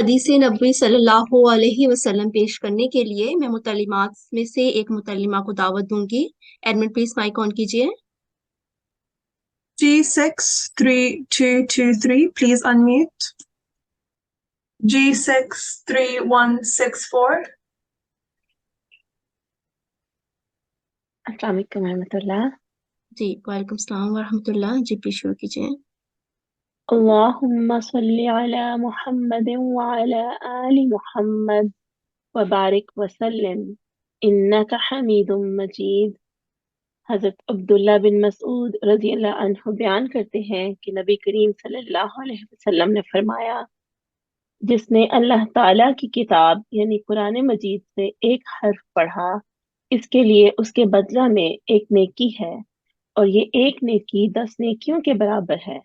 حدیث نبوی صلی اللہ علیہ وسلم پیش کرنے کے لیے میں متعلمات میں سے ایک متعلمہ کو دعوت دوں گی۔ ایڈمن پلیز مائک آن کیجیے۔ G63223, please unmute. G63164. السلام علیکم ورحمۃ اللہ۔ جی وعلیکم السلام ورحمۃ اللہ۔ جی پلیز شروع کیجیے۔ اللہم صلی علی محمد وعلی آل محمد وبارک وسلم انک حمید مجید۔ حضرت عبداللہ بن مسعود رضی اللہ عنہ بیان کرتے ہیں کہ نبی کریم صلی اللہ علیہ وسلم نے فرمایا، جس نے اللہ تعالیٰ کی کتاب یعنی قرآن مجید سے ایک حرف پڑھا، اس کے لیے اس کے بدلہ میں ایک نیکی ہے، اور یہ ایک نیکی 10 نیکیوں کے برابر ہے۔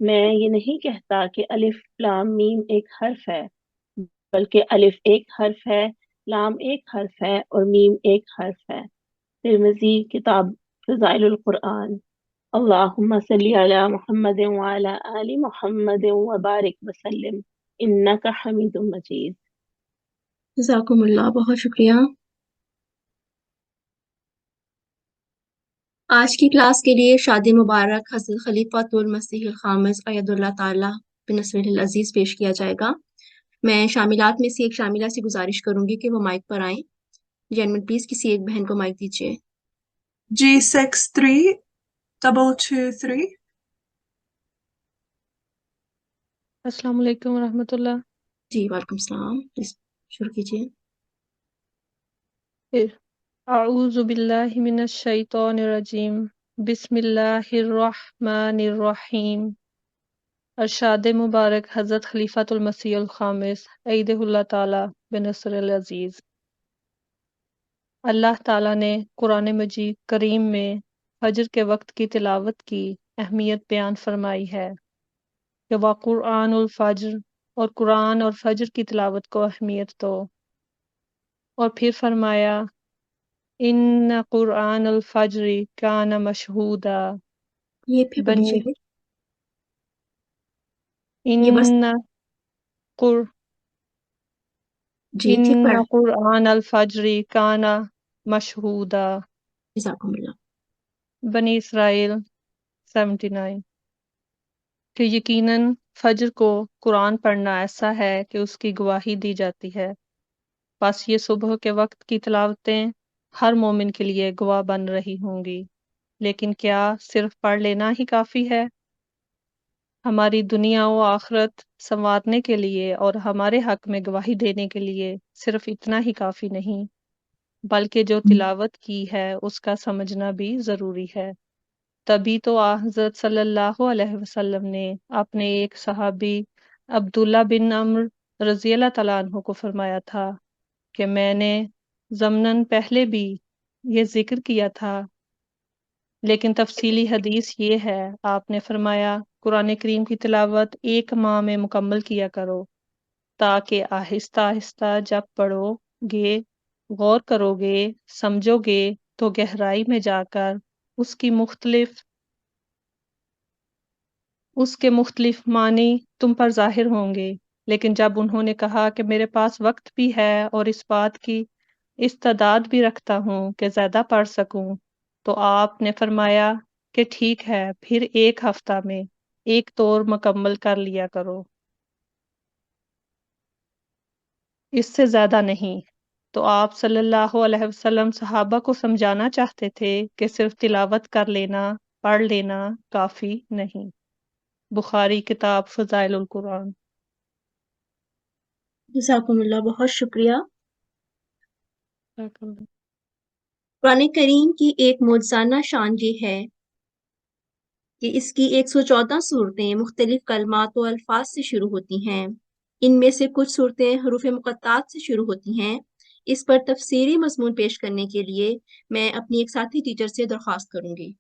میں یہ نہیں کہتا کہ الف لام میم ایک حرف ہے، بلکہ الف ایک حرف ہے، لام ایک حرف ہے اور میم ایک حرف ہے۔ ترمذی کتاب فضائل القرآن۔ اللہم صلی علی محمد وعلی آل محمد وبارک وسلم انک حمید مجید۔ جزاکم اللہ، بہت شکریہ۔ آج کی کلاس کے لیے شادی مبارک حضرت خلیفۃ المسیح الخامس اید اللہ تعالیٰ بنصرہ العزیز پیش کیا جائے گا۔ میں شاملات میں سے ایک شاملہ سے گزارش کروں گی کہ وہ مائک پر آئیں۔ جینمن پلیز کسی ایک بہن کو مائک دیجیے۔ G63223. السلام علیکم ورحمۃ اللہ۔ جی وعلیکم السلام، پلیز شروع کیجیے۔ اعوذ باللہ من الشیطان الرجیم، بسم اللہ الرحمن الرحیم۔ ارشاد مبارک حضرت خلیفۃ المسیح الخامس ایدہ اللہ تعالیٰ بنصر العزیز۔ اللہ تعالیٰ نے قرآن مجید کریم میں فجر کے وقت کی تلاوت کی اہمیت بیان فرمائی ہے کہ وقرآن الفجر، اور قرآن اور فجر کی تلاوت کو اہمیت دو، اور پھر فرمایا ان قرآن الفجر کان مشہودا۔ یہ پھر پڑھ بنی لیجیے۔ یہ بس ان قر جی ٹھیک ان پڑھ۔ قرآن الفجر کان مشہودا۔ جزاکم اللہ۔ بنی اسرائیل 79۔ کہ یقیناً فجر کو قرآن پڑھنا ایسا ہے کہ اس کی گواہی دی جاتی ہے، بس یہ صبح کے وقت کی تلاوتیں ہر مومن کے لیے گواہ بن رہی ہوں گی، لیکن کیا صرف پڑھ لینا ہی کافی ہے؟ ہماری دنیا و آخرت سنوارنے کے لیے اور ہمارے حق میں گواہی دینے کے لیے صرف اتنا ہی کافی نہیں، بلکہ جو تلاوت کی ہے اس کا سمجھنا بھی ضروری ہے۔ تبھی تو حضرت صلی اللہ علیہ وسلم نے اپنے ایک صحابی عبداللہ بن عمرو رضی اللہ تعالیٰ عنہ کو فرمایا تھا کہ میں نے ضمناً پہلے بھی یہ ذکر کیا تھا، لیکن تفصیلی حدیث یہ ہے، آپ نے فرمایا قرآن کریم کی تلاوت ایک ماہ میں مکمل کیا کرو، تاکہ آہستہ آہستہ جب پڑھو گے، غور کرو گے، سمجھو گے تو گہرائی میں جا کر اس کے مختلف معنی تم پر ظاہر ہوں گے۔ لیکن جب انہوں نے کہا کہ میرے پاس وقت بھی ہے اور اس بات کی استعداد بھی رکھتا ہوں کہ زیادہ پڑھ سکوں، تو آپ نے فرمایا کہ ٹھیک ہے، پھر ایک ہفتہ میں ایک طور مکمل کر لیا کرو، اس سے زیادہ نہیں۔ تو آپ صلی اللہ علیہ وسلم صحابہ کو سمجھانا چاہتے تھے کہ صرف تلاوت کر لینا، پڑھ لینا کافی نہیں۔ بخاری کتاب فضائل القرآن۔ جزاکم اللہ، بہت شکریہ۔ قرآن کریم کی ایک معجزانہ شان یہ ہے کہ اس کی 114 صورتیں مختلف کلمات و الفاظ سے شروع ہوتی ہیں۔ ان میں سے کچھ صورتیں حروف مقطعات سے شروع ہوتی ہیں۔ اس پر تفسیری مضمون پیش کرنے کے لیے میں اپنی ایک ساتھی ٹیچر سے درخواست کروں گی۔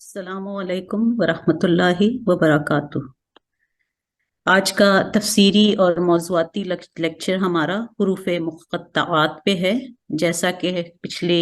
السلام علیکم ورحمۃ اللہ وبرکاتہ۔ آج کا تفسیری اور موضوعاتی لیکچر ہمارا حروف مقطعات پہ ہے۔ جیسا کہ پچھلے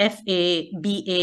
FA, BA,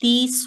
30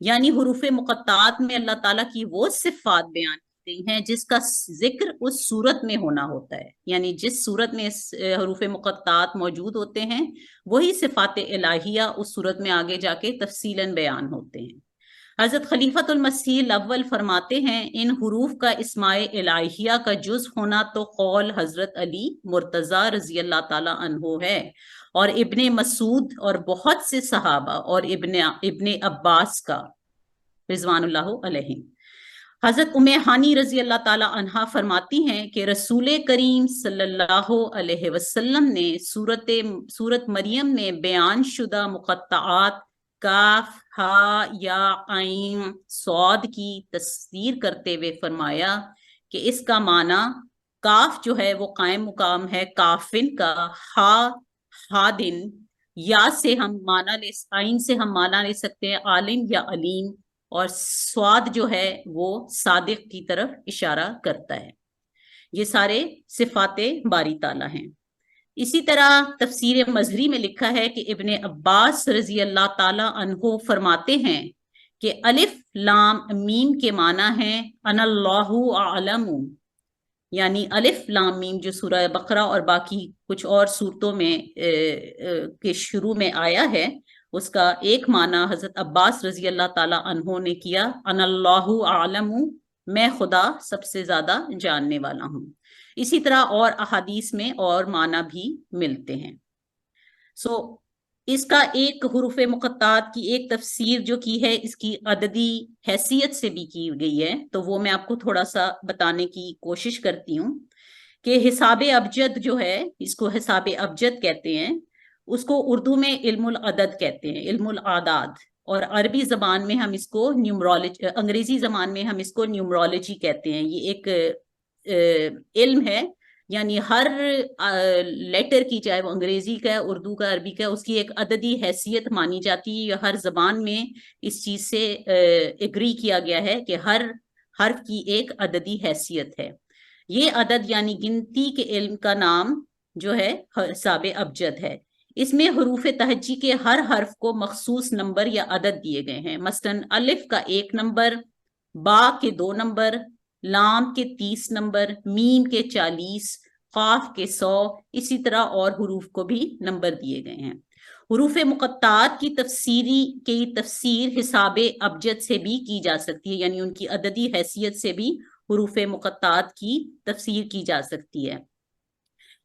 یعنی حروف مقطعات میں اللہ تعالیٰ کی وہ صفات بیان کی گئی ہیں جس کا ذکر اس صورت میں ہونا ہوتا ہے، یعنی جس صورت میں حروف مقطعات موجود ہوتے ہیں وہی صفات الہیہ اس صورت میں آگے جا کے تفصیلاً بیان ہوتے ہیں۔ حضرت خلیفۃ المسیح الاول فرماتے ہیں ان حروف کا اسماء الہیہ کا جز ہونا تو قول حضرت علی مرتضی رضی اللہ تعالی عنہ ہے، اور ابن مسعود اور بہت سے صحابہ اور ابن عباس کا رضوان اللہ علیہم۔ حضرت ام ہانی رضی اللہ تعالی عنہا فرماتی ہیں کہ رسول کریم صلی اللہ علیہ وسلم نے سورت مریم میں بیان شدہ مقطعات کاف ہا یا عین صاد کی تفسیر کرتے ہوئے فرمایا کہ اس کا معنی کاف جو ہے وہ قائم مقام ہے کافن کا، ہادن، یا سے ہم معنی عین سے ہم معنی لے سکتے ہیں عالم یا علیم، اور سواد جو ہے وہ صادق کی طرف اشارہ کرتا ہے۔ یہ سارے صفات باری تعالیٰ ہیں۔ اسی طرح تفسیر مظہری میں لکھا ہے کہ ابن عباس رضی اللہ تعالی عنہ فرماتے ہیں کہ الف لام میم کے معنی ہیں ان اللہ اعلم، یعنی الف لام میم جو سورہ بقرہ اور باقی کچھ اور صورتوں میں کے شروع میں آیا ہے، اس کا ایک معنی حضرت عباس رضی اللہ تعالی عنہ نے کیا ان اللہ اعلم، میں خدا سب سے زیادہ جاننے والا ہوں۔ اسی طرح اور احادیث میں اور معنی بھی ملتے ہیں۔ اس کا ایک حروف مقطعات کی ایک تفسیر جو کی ہے اس کی عددی حیثیت سے بھی کی گئی ہے، تو وہ میں آپ کو تھوڑا سا بتانے کی کوشش کرتی ہوں کہ حساب ابجد جو ہے، اس کو حساب ابجد کہتے ہیں، اس کو اردو میں علم العدد کہتے ہیں، علم الاعداد، اور عربی زبان میں ہم اس کو نیومرولوجی، انگریزی زبان میں ہم اس کو نیومرولوجی کہتے ہیں۔ یہ ایک علم ہے، یعنی ہر لیٹر کی، چاہے وہ انگریزی کا ہے، اردو کا، عربی کا، اس کی ایک عددی حیثیت مانی جاتی ہے، یا ہر زبان میں اس چیز سے اگری کیا گیا ہے کہ ہر حرف کی ایک عددی حیثیت ہے۔ یہ عدد یعنی گنتی کے علم کا نام جو ہے حساب ابجد ہے۔ اس میں حروف تہجی کے ہر حرف کو مخصوص نمبر یا عدد دیے گئے ہیں، مثلاً الف کا 1 نمبر، با کے 2 نمبر، لام کے 30 نمبر، میم کے 40، قاف کے 100، اسی طرح اور حروف کو بھی نمبر دیے گئے ہیں۔ حروف مقطعات کی تفسیر حساب ابجد سے بھی کی جا سکتی ہے، یعنی ان کی عددی حیثیت سے بھی حروف مقطعات کی تفسیر کی جا سکتی ہے۔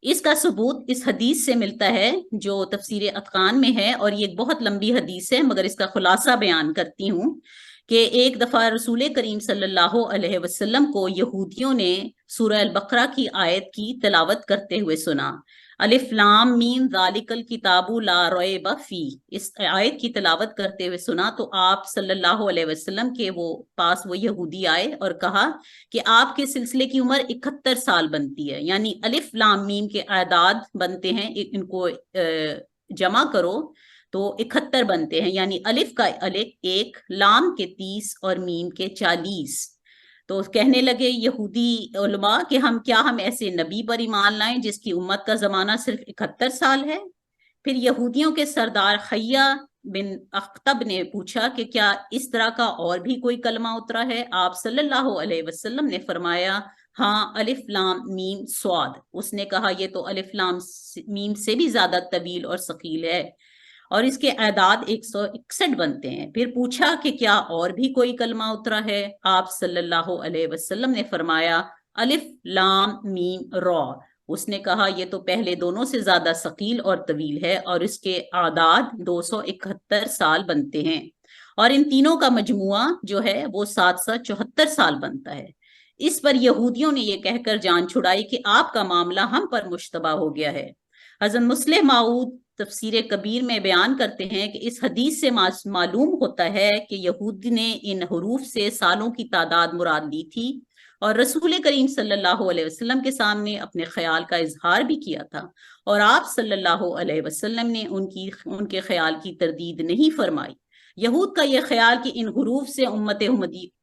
اس کا ثبوت اس حدیث سے ملتا ہے جو تفسیر اتقان میں ہے، اور یہ ایک بہت لمبی حدیث ہے مگر اس کا خلاصہ بیان کرتی ہوں کہ ایک دفعہ رسول کریم صلی اللہ علیہ وسلم کو یہودیوں نے سورہ البقرہ کی آیت کی تلاوت کرتے ہوئے سنا، الف لام میم ذالک الکتاب لا ریب فیہ، اس آیت کی تلاوت کرتے ہوئے سنا تو آپ صلی اللہ علیہ وسلم کے پاس وہ یہودی آئے اور کہا کہ آپ کے سلسلے کی عمر 71 سال بنتی ہے، یعنی الف لام میم کے اعداد بنتے ہیں، ان کو جمع کرو تو 71 بنتے ہیں، یعنی الف کا 1، لام کے 30 اور میم کے 40۔ تو کہنے لگے یہودی علماء کہ ہم ایسے نبی پر ایمان لائیں جس کی امت کا زمانہ صرف 71 سال ہے؟ پھر یہودیوں کے سردار خیہ بن اخطب نے پوچھا کہ کیا اس طرح کا اور بھی کوئی کلمہ اترا ہے؟ آپ صلی اللہ علیہ وسلم نے فرمایا ہاں، الف لام میم صاد۔ اس نے کہا یہ تو الف لام میم سے بھی زیادہ طویل اور ثقیل ہے، اور اس کے اعداد 161 بنتے ہیں۔ پھر پوچھا کہ کیا اور بھی کوئی کلمہ اترا ہے؟ آپ صلی اللہ علیہ وسلم نے فرمایا الف لام میم را۔ اس نے کہا یہ تو پہلے دونوں سے زیادہ ثقیل اور طویل ہے، اور اس کے اعداد 271 سال بنتے ہیں، اور ان تینوں کا مجموعہ جو ہے وہ 774 سال بنتا ہے۔ اس پر یہودیوں نے یہ کہہ کر جان چھڑائی کہ آپ کا معاملہ ہم پر مشتبہ ہو گیا ہے۔ حضرت مسلم معود تفسیر کبیر میں بیان کرتے ہیں کہ اس حدیث سے معلوم ہوتا ہے کہ یہود نے ان حروف سے سالوں کی تعداد مراد لی تھی، اور رسول کریم صلی اللہ علیہ وسلم کے سامنے اپنے خیال کا اظہار بھی کیا تھا، اور آپ صلی اللہ علیہ وسلم نے ان کے خیال کی تردید نہیں فرمائی۔ یہود کا یہ خیال کہ ان حروف سے امت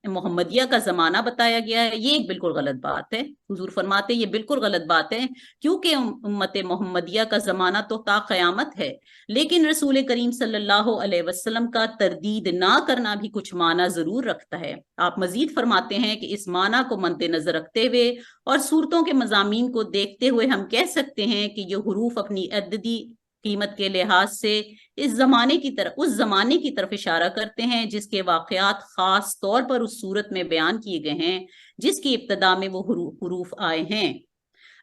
محمدیہ کا زمانہ بتایا گیا ہے، یہ ایک بالکل غلط بات ہے۔ حضور فرماتے یہ بالکل غلط بات ہے، کیونکہ امت محمدیہ کا زمانہ تو تا قیامت ہے، لیکن رسول کریم صلی اللہ علیہ وسلم کا تردید نہ کرنا بھی کچھ معنی ضرور رکھتا ہے۔ آپ مزید فرماتے ہیں کہ اس معنی کو مد نظر رکھتے ہوئے اور صورتوں کے مضامین کو دیکھتے ہوئے ہم کہہ سکتے ہیں کہ یہ حروف اپنی عددی قیمت کے لحاظ سے اس زمانے کی طرف اشارہ کرتے ہیں جس کے واقعات خاص طور پر اس صورت میں بیان کیے گئے ہیں جس کی ابتدا میں وہ حروف آئے ہیں۔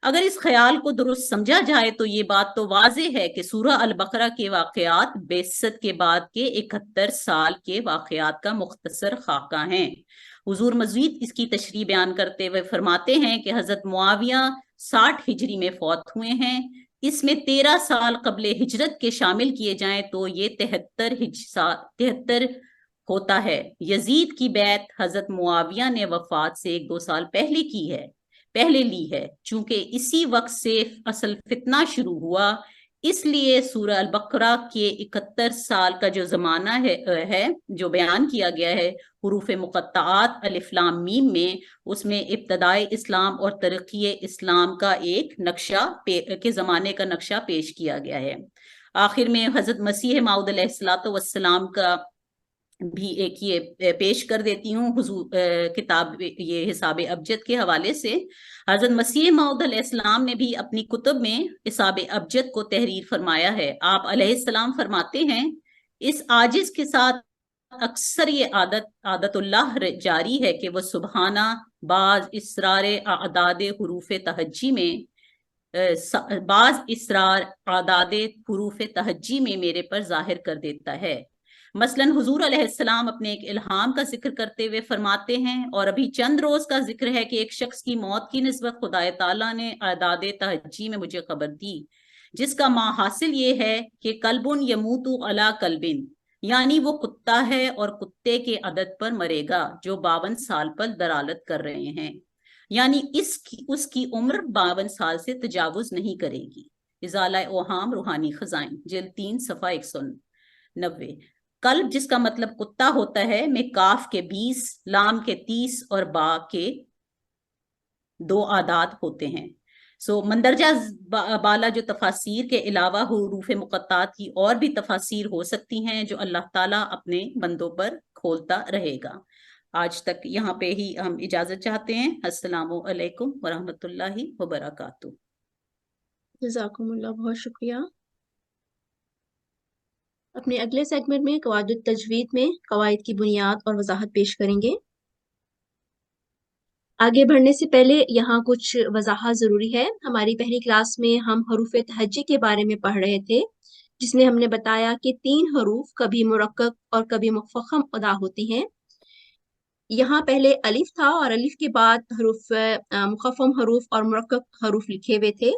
اگر اس خیال کو درست سمجھا جائے تو یہ بات تو واضح ہے کہ سورہ البقرہ کے واقعات بعثت کے بعد کے 71 سال کے واقعات کا مختصر خاکہ ہیں۔ حضور مزید اس کی تشریح بیان کرتے ہوئے فرماتے ہیں کہ حضرت معاویہ 60 ہجری میں فوت ہوئے ہیں، اس میں 13 سال قبل ہجرت کے شامل کیے جائیں تو یہ 73 ہوتا ہے۔ یزید کی بیعت حضرت معاویہ نے وفات سے 1-2 سال پہلے لی ہے، چونکہ اسی وقت سے اصل فتنہ شروع ہوا، اس لیے سورہ البقرہ کے 71 سال کا جو زمانہ ہے جو بیان کیا گیا ہے حروف مقطعات الف لام میم میں، اس میں ابتدائے اسلام اور ترقی اسلام کا ایک نقشہ کے زمانے کا نقشہ پیش کیا گیا ہے۔ آخر میں حضرت مسیح موعود علیہ السلام کا بھی ایک یہ پیش کر دیتی ہوں حضور کتاب یہ حساب ابجد کے حوالے سے۔ حضرت مسیح موعود علیہ السلام نے بھی اپنی کتب میں حساب ابجد کو تحریر فرمایا ہے۔ آپ علیہ السلام فرماتے ہیں اس عاجز کے ساتھ اکثر یہ عادت اللہ جاری ہے کہ وہ سبحانہ بعض اسرار اعداد حروف تہجی میں میرے پر ظاہر کر دیتا ہے۔ مثلا حضور علیہ السلام اپنے ایک الہام کا ذکر کرتے ہوئے فرماتے ہیں، اور ابھی چند روز کا ذکر ہے کہ ایک شخص کی موت کی نسبت خدا تعالیٰ نے اعداد تہجی میں مجھے خبر دی، جس کا حاصل یہ ہے کہ کلبن یموت علی کلبن، یعنی وہ کتا ہے اور کتے کے عدد پر مرے گا جو 52 سال پر دلالت کر رہے ہیں، یعنی اس کی عمر 52 سال سے تجاوز نہیں کرے گی۔ ازالہ اوہام روحانی خزائن جلد 3 صفحہ 190۔ کلب جس کا مطلب کتا ہوتا ہے میں کاف کے 20 لام کے 30 اور با کے 2 اعداد ہوتے ہیں۔ مندرجہ بالا جو تفاسیر کے علاوہ حروف مقطعات کی اور بھی تفاسیر ہو سکتی ہیں جو اللہ تعالیٰ اپنے بندوں پر کھولتا رہے گا۔ آج تک یہاں پہ ہی ہم اجازت چاہتے ہیں۔ السلام علیکم ورحمۃ اللہ وبرکاتہ۔ جزاکم اللہ، بہت شکریہ۔ اپنے اگلے سیگمنٹ میں قواعد التجوید میں قواعد کی بنیاد اور وضاحت پیش کریں گے۔ آگے بڑھنے سے پہلے یہاں کچھ وضاحت ضروری ہے۔ ہماری پہلی کلاس میں ہم حروف تہجی کے بارے میں پڑھ رہے تھے، جس میں ہم نے بتایا کہ 3 حروف کبھی مرکب اور کبھی مفخم ادا ہوتے ہیں۔ یہاں پہلے الف تھا اور الف کے بعد حروف مخفم حروف اور مرکب حروف لکھے ہوئے تھے۔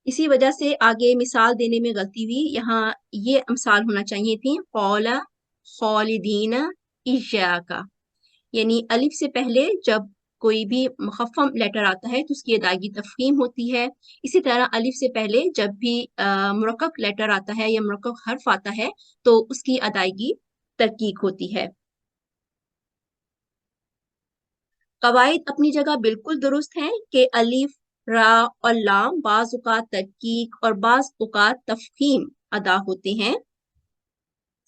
اسی وجہ سے آگے مثال دینے میں غلطی ہوئی، یہاں یہ امثال ہونا چاہیے تھی قول خالدین ایاک، یعنی الف سے پہلے جب کوئی بھی مخفم لیٹر آتا ہے تو اس کی ادائیگی تفخیم ہوتی ہے۔ اسی طرح الف سے پہلے جب بھی مرکب لیٹر آتا ہے یا مرکب حرف آتا ہے تو اس کی ادائیگی ترقیق ہوتی ہے۔ قواعد اپنی جگہ بالکل درست ہیں کہ الف، را اور لام بعض اوقات ترقیق اور بعض اوقات تفخیم ادا ہوتے ہیں۔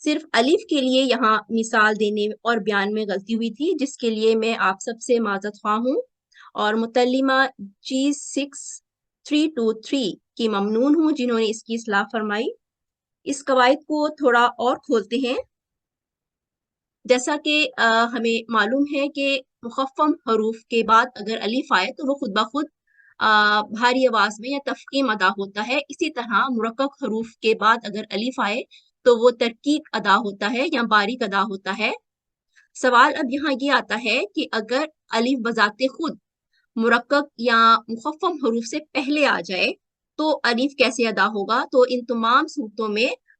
صرف الف کے لیے یہاں مثال دینے اور بیان میں غلطی ہوئی تھی، جس کے لیے میں آپ سب سے معذرت خواہ ہوں، اور متعلمہ G6323 کی ممنون ہوں جنہوں نے اس کی اصلاح فرمائی۔ اس قواعد کو تھوڑا اور کھولتے ہیں۔ جیسا کہ ہمیں معلوم ہے کہ مخفم حروف کے بعد اگر الف آئے تو وہ خود بخود بھاری آواز میں یا تفخیم ادا ہوتا ہے۔ اسی طرح مرکب حروف کے بعد اگر الف آئے تو وہ ترقیق ادا ہوتا ہے یا باریک ادا ہوتا ہے۔ سوال اب یہاں یہ آتا ہے کہ اگر الف بذات خود مرکب یا مخفم حروف سے پہلے آ جائے تو الف کیسے ادا ہوگا؟ تو ان تمام صورتوں میں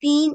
3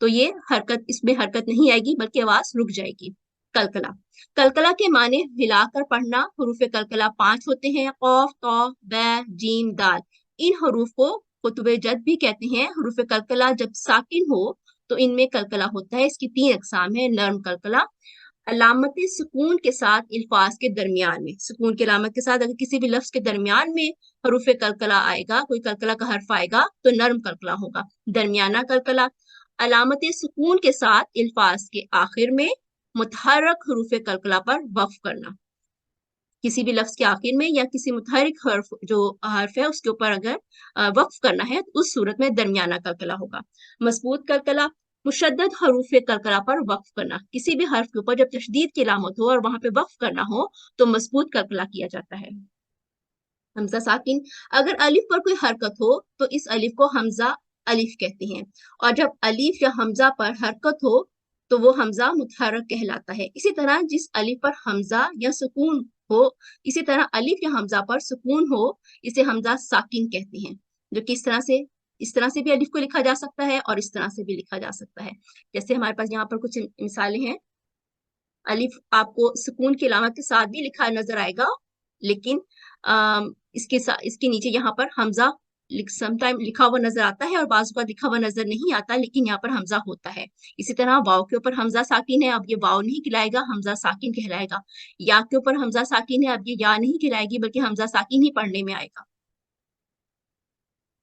تو یہ حرکت، اس میں حرکت نہیں آئے گی بلکہ آواز رک جائے گی. کلکلا، کلکلا کے معنی ہلا کر پڑھنا. حروف کلکلا 5 ہوتے ہیں: قاف، طا، بے، جیم، دال. ان حروف کو قطب جد بھی کہتے ہیں. حروف کلکلا جب ساکن ہو تو ان میں کلکلا ہوتا ہے. اس کی 3 اقسام ہیں: نرم کلکلا، علامت سکون کے ساتھ الفاظ کے درمیان میں. سکون کی علامت کے ساتھ اگر کسی بھی لفظ کے درمیان میں حروف کلکلا آئے گا، کوئی کلکلا کا حرف آئے گا تو نرم کلکلا ہوگا. درمیانہ کلکلا، علامت سکون کے ساتھ الفاظ کے آخر میں متحرک حروف کلکلا پر وقف کرنا. کسی بھی لفظ کے آخر میں یا کسی متحرک حرف جو حرف ہے اس کے اوپر اگر وقف کرنا ہے تو اس صورت میں درمیانہ کلکلا ہوگا. مضبوط کلکلا، مشدد حروف کلکلا پر وقف کرنا. کسی بھی حرف کے اوپر جب تشدید کی علامت ہو اور وہاں پہ وقف کرنا ہو تو مضبوط کلکلا کیا جاتا ہے. حمزہ ساکن، اگر الف پر کوئی حرکت ہو تو اس الف کو حمزہ الف کہتے ہیں، اور جب الف یا حمزہ پر حرکت ہو تو وہ حمزہ متحرک کہلاتا ہے. اسی طرح جس الف پر حمزہ یا سکون ہو، اسی طرح الف یا حمزہ پر سکون ہو اسے حمزہ ساکن کہتے ہیں. جو کہ اس طرح سے بھی الف کو لکھا جا سکتا ہے اور اس طرح سے بھی لکھا جا سکتا ہے. جیسے ہمارے پاس یہاں پر کچھ مثالیں ہیں. الف آپ کو سکون کی علامت کے ساتھ بھی لکھا نظر آئے گا، لیکن اس کے نیچے یہاں پر حمزہ سم ٹائم لکھا ہوا نظر آتا ہے اور بعض اوقات لکھا ہوا نظر نہیں آتا، لیکن یہاں پر حمزہ ہوتا ہے. اسی طرح واو کے اوپر حمزہ ساکن ہے، اب یہ واو نہیں کہلائے گا، حمزہ ساکن کہلائے گا. یا کے اوپر حمزہ ساکن ہے، اب یہ یا نہیں کہلائے گی بلکہ حمزہ ساکن ہی پڑھنے میں آئے گا.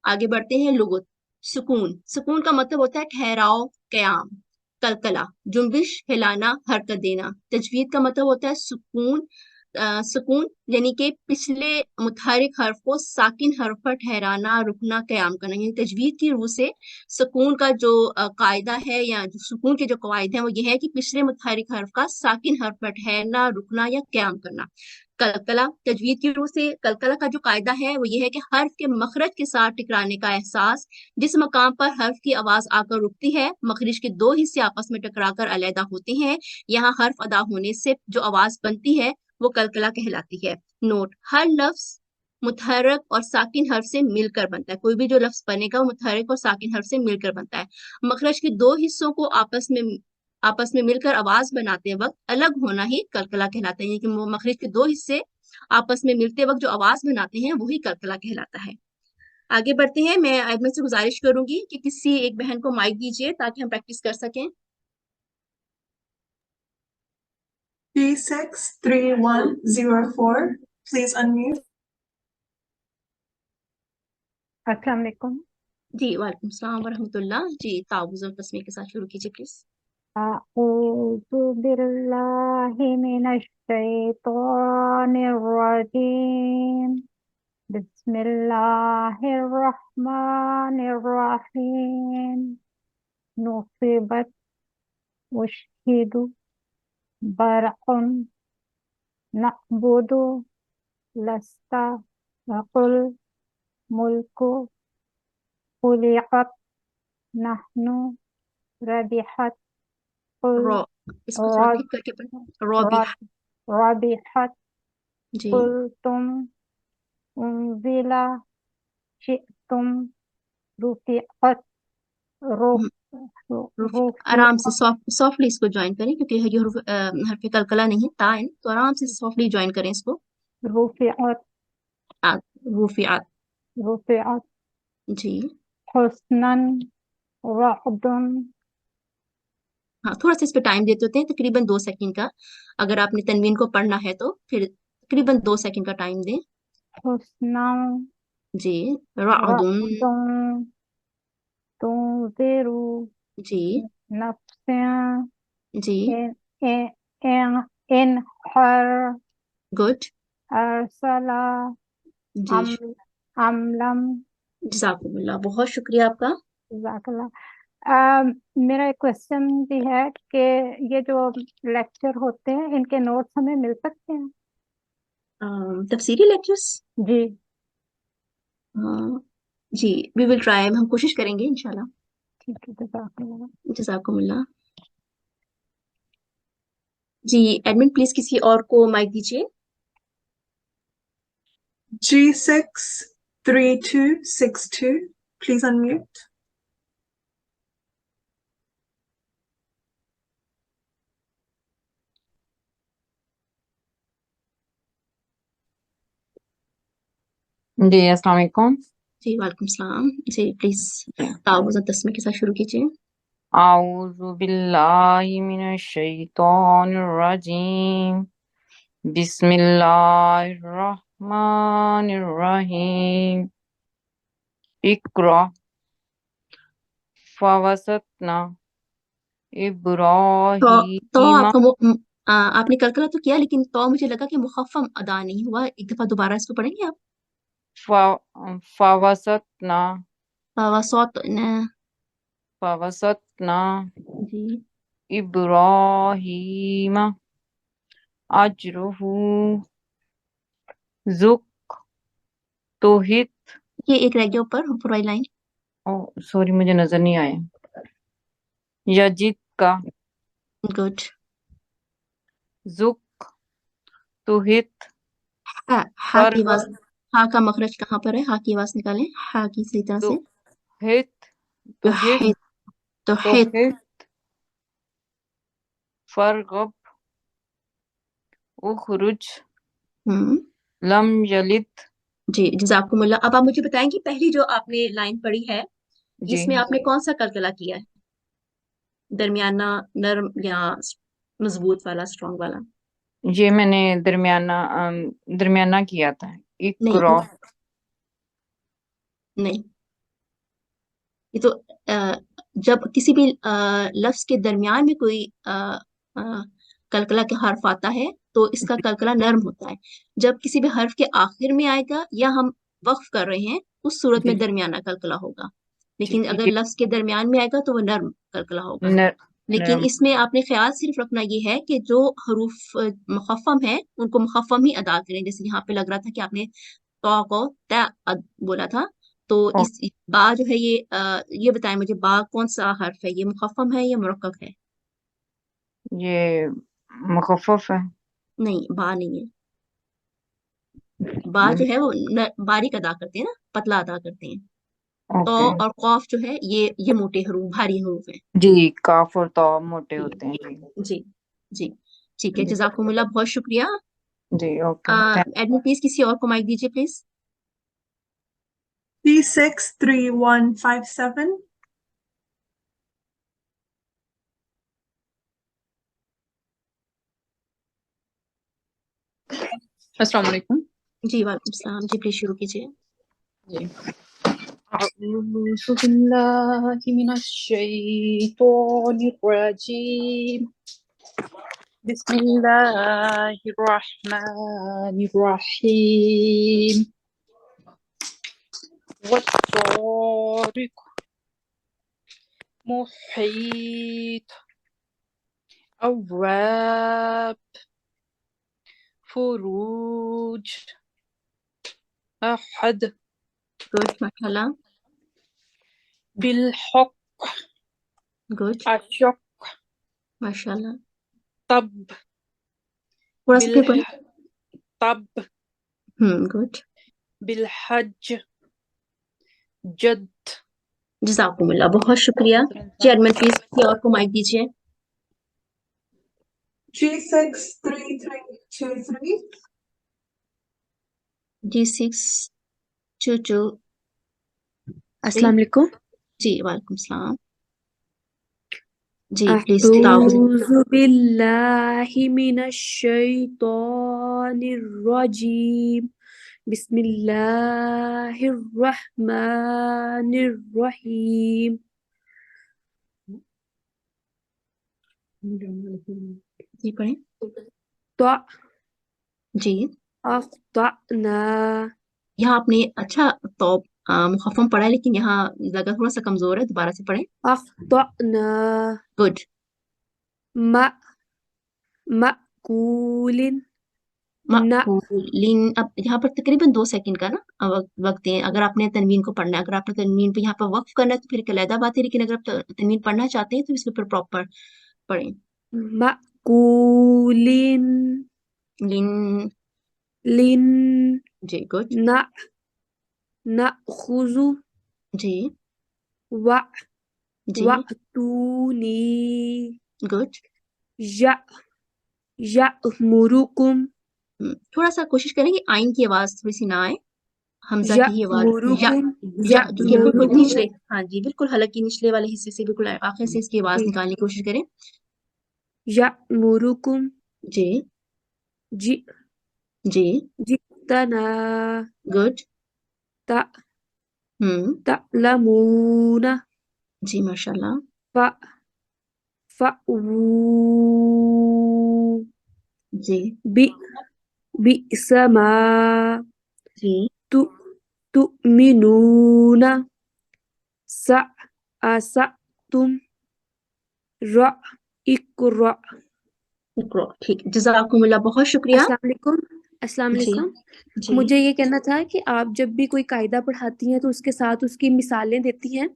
آگے بڑھتے ہیں. لغت. سکون، سکون کا مطلب ہوتا ہے ٹھہراؤ، قیام. کلکلا، جنبش، ہلانا، حرکت دینا. تجوید کا مطلب ہوتا ہے سکون یعنی کہ پچھلے متحرک حرف کو ساکن حرف پر ٹھہرانا، رکنا، قیام کرنا. یعنی تجوید کی روح سے سکون کا جو قاعدہ ہے یا سکون کے جو قواعد ہیں وہ یہ ہے کہ پچھلے متحرک حرف کا ساکن حرف پر ٹھہرنا، رکنا یا قیام کرنا. کلکلا، تجوید کی روح سے کلکلا کا جو قاعدہ ہے وہ یہ ہے کہ حرف کے مخرج کے ساتھ ٹکرانے کا احساس. جس مقام پر حرف کی آواز آ کر رکتی ہے، مخرج کے 2 حصے آپس میں ٹکرا کر علیحدہ ہوتے ہیں، یہاں حرف ادا ہونے سے جو آواز بنتی ہے وہ کلکلا کہلاتی ہے. نوٹ: ہر لفظ متحرک اور ساکن حرف سے مل کر بنتا ہے. کوئی بھی جو لفظ بنے گا وہ متحرک اور ساکن حرف سے مل کر بنتا ہے. مخرج کے 2 حصوں کو آپس میں مل کر آواز بناتے وقت الگ ہونا ہی کلکلا کہلاتا ہے. یعنی کہ مخرج کے 2 حصے آپس میں ملتے وقت جو آواز بناتے ہیں وہی کلکلا کہلاتا ہے. آگے بڑھتے ہیں. میں ایڈمن سے گزارش کروں گی کہ کسی ایک بہن کو مائک دیجیے تاکہ ہم پریکٹس کر سکیں. G63104, please unmute. السلام علیکم. جی وعلیکم السلام ورحمۃ اللہ. جی تعوذ اور تسمیہ کے ساتھ شروع کیجیے پلیز. اعوذ باللہ من الشیطان الرجیم. بسم اللہ الرحمن الرحیم. نصبت اشہد برق نعبد لست قل ملک خلقت نحن ربحت قل رو اس کو تھوڑا ٹھیک کر کے پڑھیں. روبیح. ربحت جی قل تم انزل شئتم رفعت آرام سے سافٹلی اس کو جوائن کریں کیونکہ یہ حرف کلکلا نہیں تا ہے، تو آرام سے سافٹلی جوائن کریں اس کو. رفعت رفعت. رفعت جی حسنا رعد. ہاں تھوڑا سا اس پہ ٹائم دیتے ہوتے ہیں تقریباً 2 سیکنڈ کا. اگر آپ نے تنوین کو پڑھنا ہے تو پھر تقریباً 2 سیکنڈ کا ٹائم دیں. حسنا جی. رعد. تنذر جی نفس جی ان حر گڈ. ارسل جی عملم. جزاکم اللہ، بہت شکریہ آپ کا. جزاک اللہ. میرا ایک کوشچن بھی ہے کہ یہ جو لیکچر ہوتے ہیں ان کے نوٹس ہمیں مل سکتے ہیں؟ تفسیری lectures G G we will try, ہم کوشش کریں گے انشاءاللہ. ٹھیک ہے. جزاک اللہ. جزاکم اللہ. جی ایڈمن پلیز کسی اور کو مائک دیجیے. G63262, please unmute. جی السلام علیکم. جی وعلیکم السلام. جی پلیز تعوذ تسمیہ کے ساتھ شروع کیجیے. اعوذ باللہ من الشیطان الرجیم. بسم اللہ الرحمن الرحیم. اقرأ فوسطنا تو ابراہیم. آپ کا آپ نے کلکلا تو کیا لیکن تو مجھے لگا کہ مخفم ادا نہیں ہوا. ایک دفعہ دوبارہ اس کو پڑھیں گے آپ؟ فوسطنا فوسطنا. جی ابراہیم اجرہ زک توحید. یہ ایک رہ گیا اوپر والی لائن. سوری مجھے نظر نہیں آیا. یجد کا گڈ. زک توحید ہا کی آواز، ہا کا مخرج کہاں پر ہے؟ ہا کی آواز نکالیں، ہا کی صحیح طرح سے. توحید توحید فرغب اخرج لم یلد. جی جزاکم اللہ. اب آپ مجھے بتائیں کہ پہلی جو آپ نے لائن پڑھی ہے جی اس میں آپ نے کون سا کلکلا کیا ہے؟ درمیانہ، نرم یا مضبوط والا، اسٹرانگ والا؟ یہ میں نے درمیانہ کیا تھا. اقرا نہیں، یہ تو جب کسی بھی لفظ کے درمیان میں کوئی کلکلا کے حرف آتا ہے تو اس کا کلکلا نرم ہوتا ہے. جب کسی بھی حرف کے آخر میں آئے گا یا ہم وقف کر رہے ہیں اس صورت میں جی درمیانہ کلکلا ہوگا، لیکن جی اگر لفظ کے درمیان میں آئے گا تو وہ نرم کلکلا ہوگا. لیکن نرم. اس میں آپ نے خیال صرف رکھنا یہ ہے کہ جو حروف مخفم ہیں ان کو مخفم ہی ادا کریں. جیسے یہاں پہ لگ رہا تھا کہ آپ نے تو کو تا بولا تھا، تو اس با جو ہے یہ بتائیں مجھے، با کون سا حرف ہے؟ یہ مخفم ہے یا مرکب ہے؟ یہ مخفف ہے. نہیں، با نہیں ہے. با جو ہے وہ باریک ادا کرتے ہیں نا، پتلا ادا کرتے ہیں. تو اوکے. اور قاف جو ہے یہ موٹے حروف، بھاری حروف ہیں. جی کاف اور تو موٹے ہوتے ہیں. جی جی ٹھیک ہے. جزاکم اللہ، بہت شکریہ. جی اوکے. ایڈمن پلیز کسی اور کو مائک دیجیے پلیز. 363157. السلام علیکم. جی وعلیکم السلام. جی پلیز شروع کیجیے. جی اعوذ باللہ من الشیطان الرجیم. بسم اللہ الرحمن الرحیم. والطارق محیط الراب فروج احد گڈ ماشاء اللہ. بالحق گڈ اشق ماشاء اللہ. تب تھوڑا سا پھر پڑھیں. تب گڈ. بالحج جد. جزاکم اللہ، بہت شکریہ. چیئرمین پلیز کسی اور کو مائک دیجیے. 363323. جی 622. السلام علیکم. جی وعلیکم السلام. جی پلیز اعوذ باللہ من الشیطان الرجیم. بسم اللہ الرحمن الرحیم. جی پڑھیں. جی اخطأنا. یہاں آپ نے اچھا تو مخفم پڑھا ہے لیکن یہاں لگا تھوڑا سا کمزور ہے. دوبارہ سے پڑھیں. اخطأنا. گڈ. مأکول. مأکولین. اب یہاں پر تقریباً 2 سیکنڈ کا نا وقت دیں. اگر آپ نے تنوین کو پڑھنا ہے، اگر آپ نے تنوین پہ یہاں پر وقف کرنا ہے تو پھر ایک علیحدہ بات ہے، لیکن اگر آپ تنوین پڑھنا چاہتے ہیں تو اس کو پھر پراپر پڑھیں. مأکولین. لن. لن. جی گڈ. نأخذ. جی جی وأتونی. گڈ. یأمرکم. تھوڑا سا کوشش کریں کہ آئین کی آواز تھوڑی سی نہ آئے. حمزہ کی یہ آواز یا جو بالکل یأمرکم نچلے، ہاں جی بالکل حلق کی نچلے والے حصے سے بالکل آخر سے اس کی آواز نکالنے کی کوشش کریں. یأمرکم جی جی جی جئتنا گڈ. تعلمون جی ماشاء اللہ. فأووا جی بئس ما جی تؤمنون سأسأتم اقرأ. ٹھیک، جزاکم اللہ، بہت شکریہ. السلام جی علیکم. جی مجھے یہ کہنا تھا کہ آپ جب بھی کوئی قاعدہ پڑھاتی ہیں تو اس کے ساتھ اس کی مثالیں دیتی ہیں،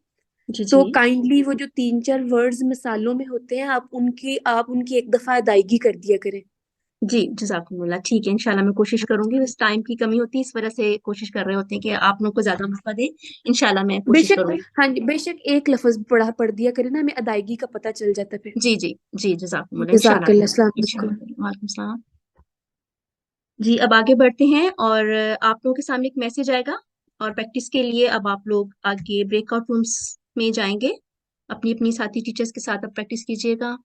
جی تو جی کائنڈلی وہ جو 3-4 ورڈز مثالوں میں ہوتے ہیں آپ ان کی ایک دفعہ ادائیگی کر دیا کریں. جی جزاکم اللہ. ٹھیک ہے، انشاءاللہ میں کوشش کروں گی. بس ٹائم کی کمی ہوتی ہے، اس وجہ سے کوشش کر رہے ہوتے ہیں کہ آپ لوگ کو زیادہ موقع دیں. انشاءاللہ میں بے کوشش شک، کروں گی. ہاں جی، بے شک ایک لفظ پڑھ دیا کریں نا، ہمیں ادائیگی کا پتہ چل جاتا پھر. جی جی جی جزاکم اللہ. جزاک اللہ. السلام علیکم. انشاءاللہ. وعلیکم السلام. جی اب آگے بڑھتے ہیں اور آپ لوگوں کے سامنے ایک میسج آئے گا اور پریکٹس کے لیے اب آپ لوگ آگے بریک آؤٹ رومس میں جائیں گے. اپنی اپنی ساتھی ٹیچرز کے ساتھ اب پریکٹس کیجیے گا.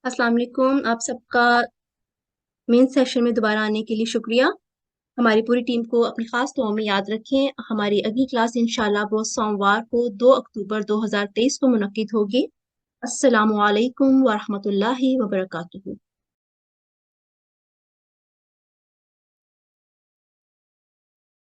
السلام علیکم، آپ سب کا مین سیشن میں دوبارہ آنے کے لیے شکریہ. ہماری پوری ٹیم کو اپنی خاص دعاؤں میں یاد رکھیں. ہماری اگلی کلاس انشاءاللہ وہ سوموار کو 2 اکتوبر 2023 کو منعقد ہوگی. السلام علیکم ورحمۃ اللہ وبرکاتہ.